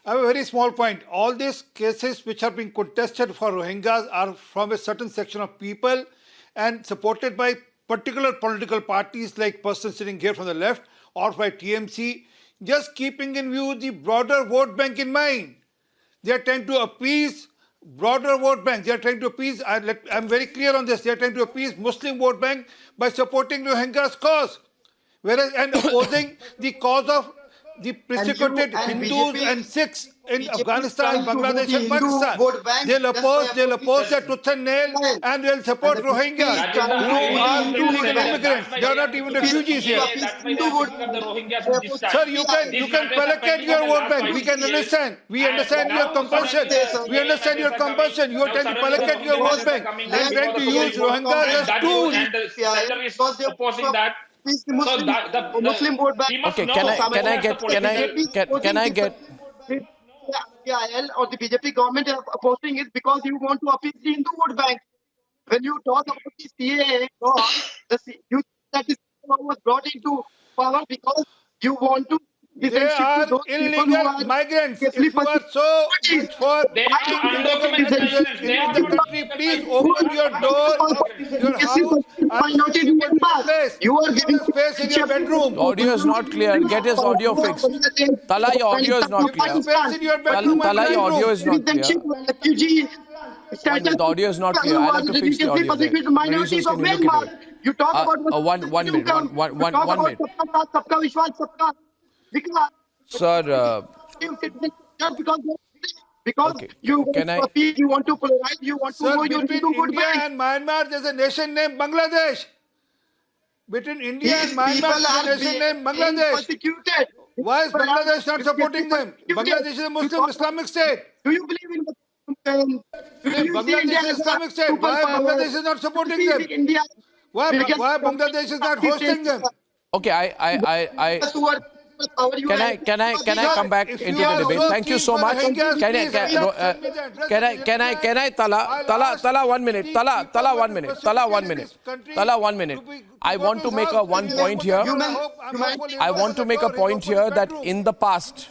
I have a very small point. All these cases which are being contested for Rohingyas are from a certain section of people and supported by particular political parties like person sitting here from the left or by TMC, just keeping in view the broader vote bank in mind. They are trying to appease broader vote bank. They are trying to appease, I'm very clear on this, they are trying to appease Muslim vote bank by supporting Rohingyas' cause. Whereas, and opposing the cause of the persecuted Hindus and Sikhs in Afghanistan, Bangladesh and Pakistan. They'll oppose the tooth and nail and they'll support Rohingyas who are illegal immigrants. They are not even refugees here. Sir, you can placate your vote bank. We can understand. We understand your compulsion. We understand your compulsion. You are trying to placate your vote bank and trying to use Rohingyas as tools. Opposing that. So the Muslim vote bank. Okay, can I get PIL or the BJP government are opposing it because you want to appease the Hindu vote bank. When you talk about the CAA law, that this law was brought into power because you want to. They are illegal migrants. If you are so much for illegal migrants in the country, please open your door of your house and you are giving space in your bedroom. Audio is not clear. Get his audio fixed. Tala, your audio is not clear. Space in your bedroom. Tala, your audio is not clear. The audio is not clear. I'll have to fix the audio there. Producers, can you look into it? You talk about one minute. Sir, because okay. you want to polarize, you want to Sir, know your between Hindu vote India bank. and Myanmar, there's a nation named Bangladesh. Between India and Myanmar, there's a nation named Bangladesh. Persecuted. Why is Bangladesh not supporting them? Bangladesh is a Muslim Islamic state. Do you believe in Bangladesh is Islamic state. Why Bangladesh is not supporting them? India? Why Bangladesh is not hosting them? okay, Can I come back into the debate? Thank you so much. Can I Tala 1 minute. Tala 1 minute. I want to make one point here. I want to make a point here that in the past,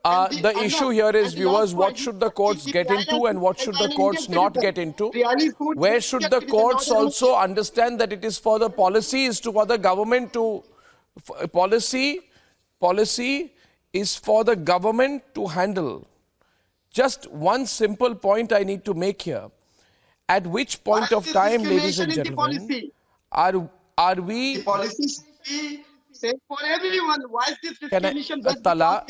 the issue here is, viewers, what should the courts get into and what should the courts not get into? Where should the courts also understand that it is for the policies to for the government to policy is for the government to handle. Just one simple point I need to make here. At which point of time, ladies and gentlemen, are we... The policy should be same for everyone. Why is this discrimination? Tala,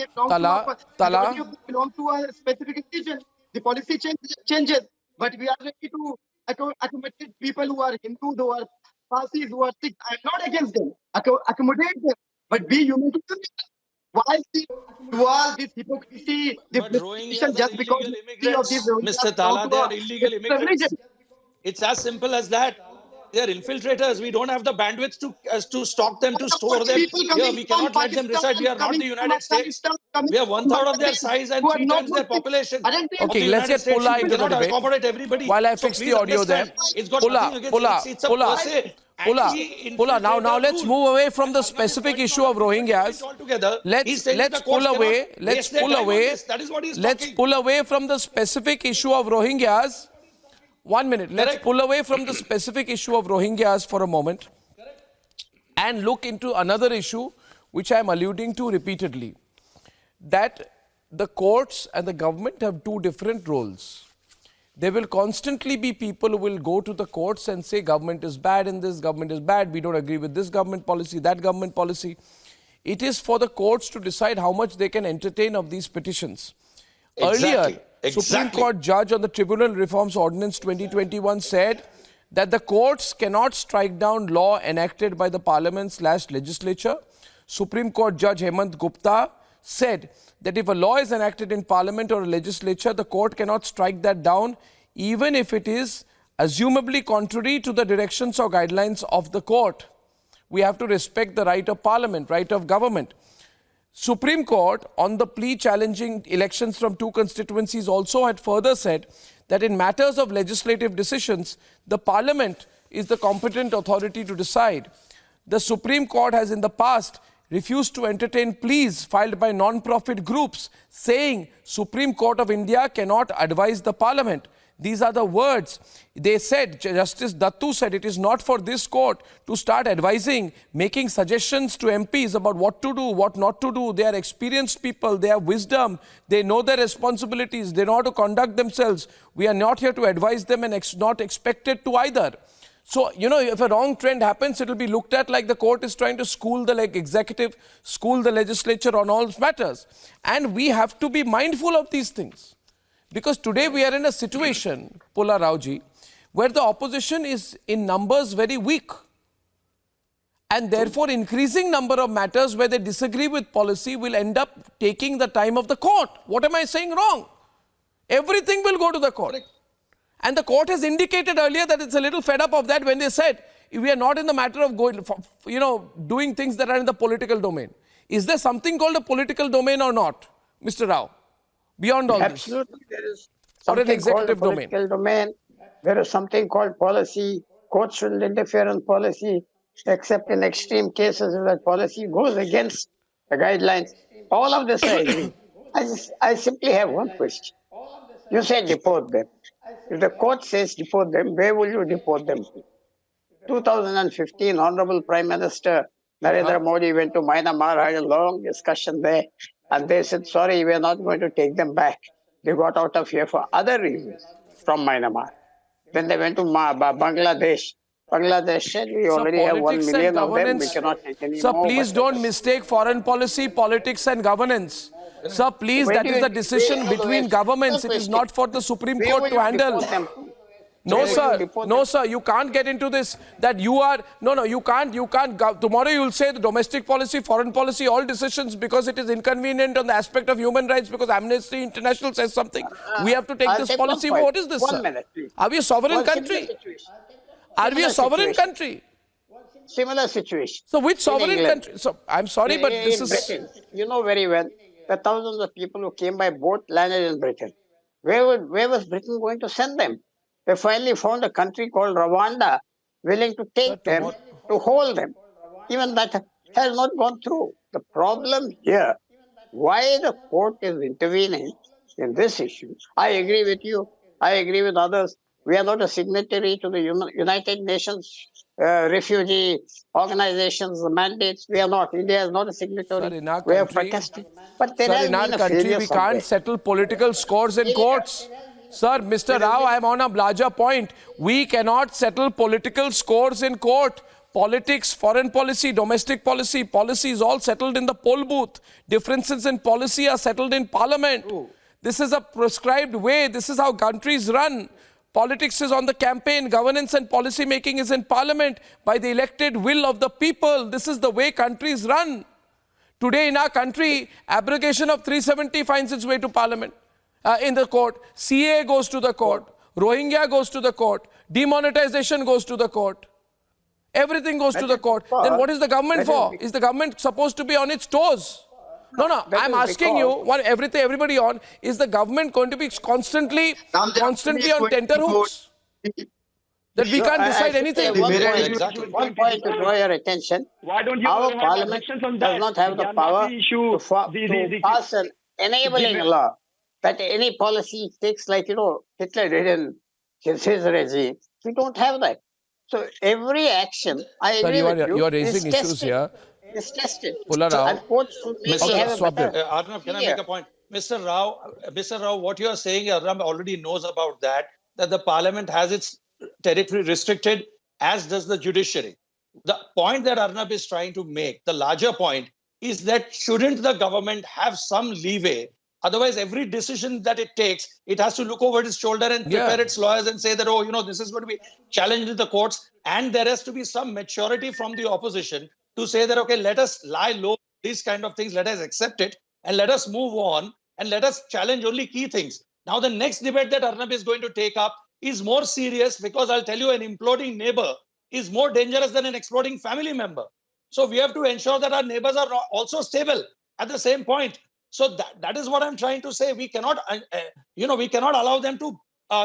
belong to a specific region. The policy changes, but we are ready to accommodate people who are Hindu, who are Parsis, who are Sikhs. I am not against them. Accommodate them, but be human to them. Why is this hypocrisy? But Rohingyas just because immigrants, Mr. Tala, they are illegal immigrants. It's as simple as that. They are infiltrators. We don't have the bandwidth to stop them, to store them. Here, we cannot let them reside. We are not the United States. We are 1/3 of their size and 3 times their population. Okay, let's get Pulla into the debate. While I fix the audio there. Pulla, now let's move away from the specific issue of Rohingyas. Let's pull away from the specific issue of Rohingyas. 1 minute. Let's pull away from the specific issue of Rohingyas for a moment and look into another issue which I am alluding to repeatedly. That the courts and the government have two different roles. There will constantly be people who will go to the courts and say government is bad in this, government is bad, we don't agree with this government policy, that government policy. It is for the courts to decide how much they can entertain of these petitions. Earlier, Supreme Court judge on the Tribunal Reforms Ordinance 2021 said that the courts cannot strike down law enacted by the Parliament/legislature. Supreme Court Judge Hemant Gupta said that if a law is enacted in Parliament or a legislature, the court cannot strike that down even if it is assumably contrary to the directions or guidelines of the court. We have to respect the right of Parliament, right of government. Supreme Court, on the plea challenging elections from two constituencies, also had further said that in matters of legislative decisions, the Parliament is the competent authority to decide. The Supreme Court has in the past refused to entertain pleas filed by non-profit groups saying Supreme Court of India cannot advise the Parliament. These are the words. They said, Justice Dattu said, it is not for this court to start advising, making suggestions to MPs about what to do, what not to do. They are experienced people, they have wisdom, they know their responsibilities, they know how to conduct themselves. We are not here to advise them and not expected to either. So, if a wrong trend happens, it will be looked at like the court is trying to school the executive, school the legislature on all matters. And we have to be mindful of these things. Because today we are in a situation, Pulla Rauji, where the opposition is in numbers very weak. And therefore increasing number of matters where they disagree with policy will end up taking the time of the court. What am I saying wrong? Everything will go to the court. And the court has indicated earlier that it's a little fed up of that when they said, we are not in the matter of going, doing things that are in the political domain. Is there something called a political domain or not, Mr. Rao? Beyond all Absolutely, there is or an something executive called a political domain. There is something called policy. Courts shouldn't interfere in policy, except in extreme cases where policy goes against the guidelines. All of this I agree. I simply have one question. You say deport them. If the court says deport them, where will you deport them to? 2015, Honorable Prime Minister Narendra Modi went to Myanmar, had a long discussion there, and they said, sorry, we are not going to take them back. They got out of here for other reasons from Myanmar. Then they went to Bangladesh. Bangladesh said, we already have 1 million of them, we cannot take any Sir, more. please don't mistake foreign policy, politics and governance. Sir, please, that is the decision between governments. It is not for the Supreme Court to handle. No, sir. No, sir. You can't get into this that you are... No, you can't. Tomorrow you will say the domestic policy, foreign policy, all decisions because it is inconvenient on the aspect of human rights because Amnesty International says something. We have to take this policy. What is this, sir? 1 minute, please. Are we a sovereign country? Are we a sovereign country? Similar situation. So which sovereign country? So I'm sorry, but this is... Britain. You know very well the thousands of people who came by boat landed in Britain. Where was Britain going to send them? They finally found a country called Rwanda willing to take them, to hold them. Even that has not gone through. The problem here, why the court is intervening in this issue, I agree with you, I agree with others. We are not a signatory to the United Nations refugee organizations, the mandates. We are not. India is not a signatory. Sir, in our we have country, protested. But there has in our been a country, failure we somewhere. can't settle political scores in courts. Sir, Mr. Rao, I am on a larger point. We cannot settle political scores in court. Politics, foreign policy, domestic policy, policy is all settled in the poll booth. Differences in policy are settled in parliament. This is a prescribed way. This is how countries run. Politics is on the campaign. Governance and policy making is in parliament by the elected will of the people. This is the way countries run. Today in our country, abrogation of 370 finds its way to parliament. In the court, CA goes to the court, Rohingya goes to the court, demonetization goes to the court, everything goes to the court. Then what is the government for? Is the government supposed to be on its toes? No, I'm asking you, everybody on, is the government going to be constantly on tenterhooks? That we can't decide anything. One point to draw your attention. Why don't you Our have parliament elections on does that? not have the power to pass an enabling law that any policy takes, like, Hitler did in his regime. We don't have that. So every action, I agree with you, you are raising issues here. Is tested. Rao. Arnab, can I make a point? Mr. Rao, what you are saying, Arnab already knows about that the parliament has its territory restricted, as does the judiciary. The point that Arnab is trying to make, the larger point, is that shouldn't the government have some leeway? Otherwise, every decision that it takes, it has to look over its shoulder and prepare its lawyers and say that, this is going to be challenged in the courts. And there has to be some maturity from the opposition to say that, okay, let us lie low, these kind of things, let us accept it and let us move on and let us challenge only key things. Now, the next debate that Arnab is going to take up is more serious because I'll tell you, an imploding neighbor is more dangerous than an exploding family member. So we have to ensure that our neighbors are also stable at the same point. So that is what I'm trying to say. We cannot, we cannot allow them to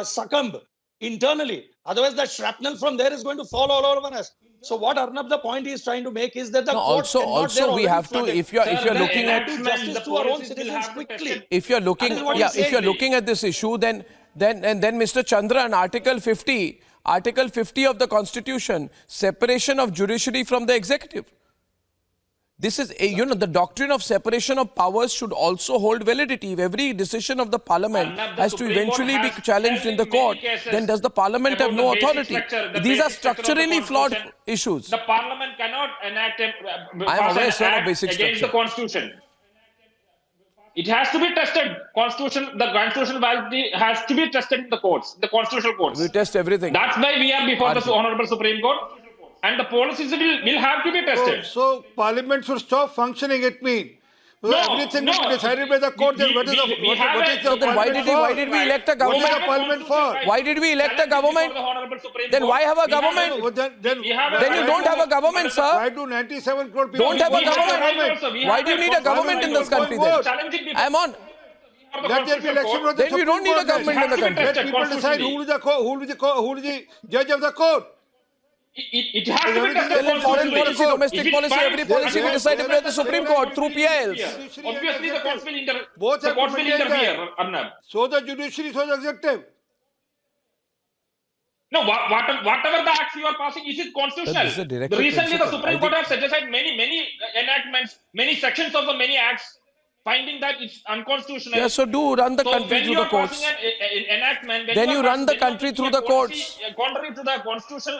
succumb internally. Otherwise, that shrapnel from there is going to fall all over us. So what Arnab, the point he is trying to make is that the court cannot, also we have to, if you're looking at justice to our own citizens quickly. if you're looking, if you're looking at this issue, then Mr. Chandran, Article 50 of the Constitution, separation of judiciary from the executive. This is, the doctrine of separation of powers should also hold validity. If every decision of the parliament has to eventually be challenged in the court, then does the parliament have no authority? These are structurally flawed issues. The parliament cannot enact I am aware, sir, of basic against structure. the constitution. It has to be tested. The constitutional validity has to be tested in the courts, the constitutional courts. We test everything. That's why we are before the Honorable Supreme Court. And the policies will have to be tested. So Parliament should stop functioning, it means. Everything will be decided by the court. Then what is the So then why did we elect a government? What is the Parliament for? Why did we elect a government? Then why have a government? Then you don't have a government, sir. Why do 97 crore people Don't have a need government. Why do you need a government in this country then? I'm on. Let there be election for the Then you don't need a government in the country. Let people decide who is the judge of the court. It has to be tested. Then foreign policy, domestic policy, every policy we decide by the Supreme Court through PILs. Obviously, the courts will interfere. Both The have courts will to maintain interfere, that. Arnab. So the judiciary, so the executive. No, whatever the acts you are passing, is it constitutional? This is a directive Recently, the principle. Supreme Court has set aside many enactments, many sections of the many acts, finding that it's unconstitutional. Yeah, so do run the So country when through you the are courts. passing an enactment, Then you run the when you are country making through a the policy courts. Contrary to the constitution.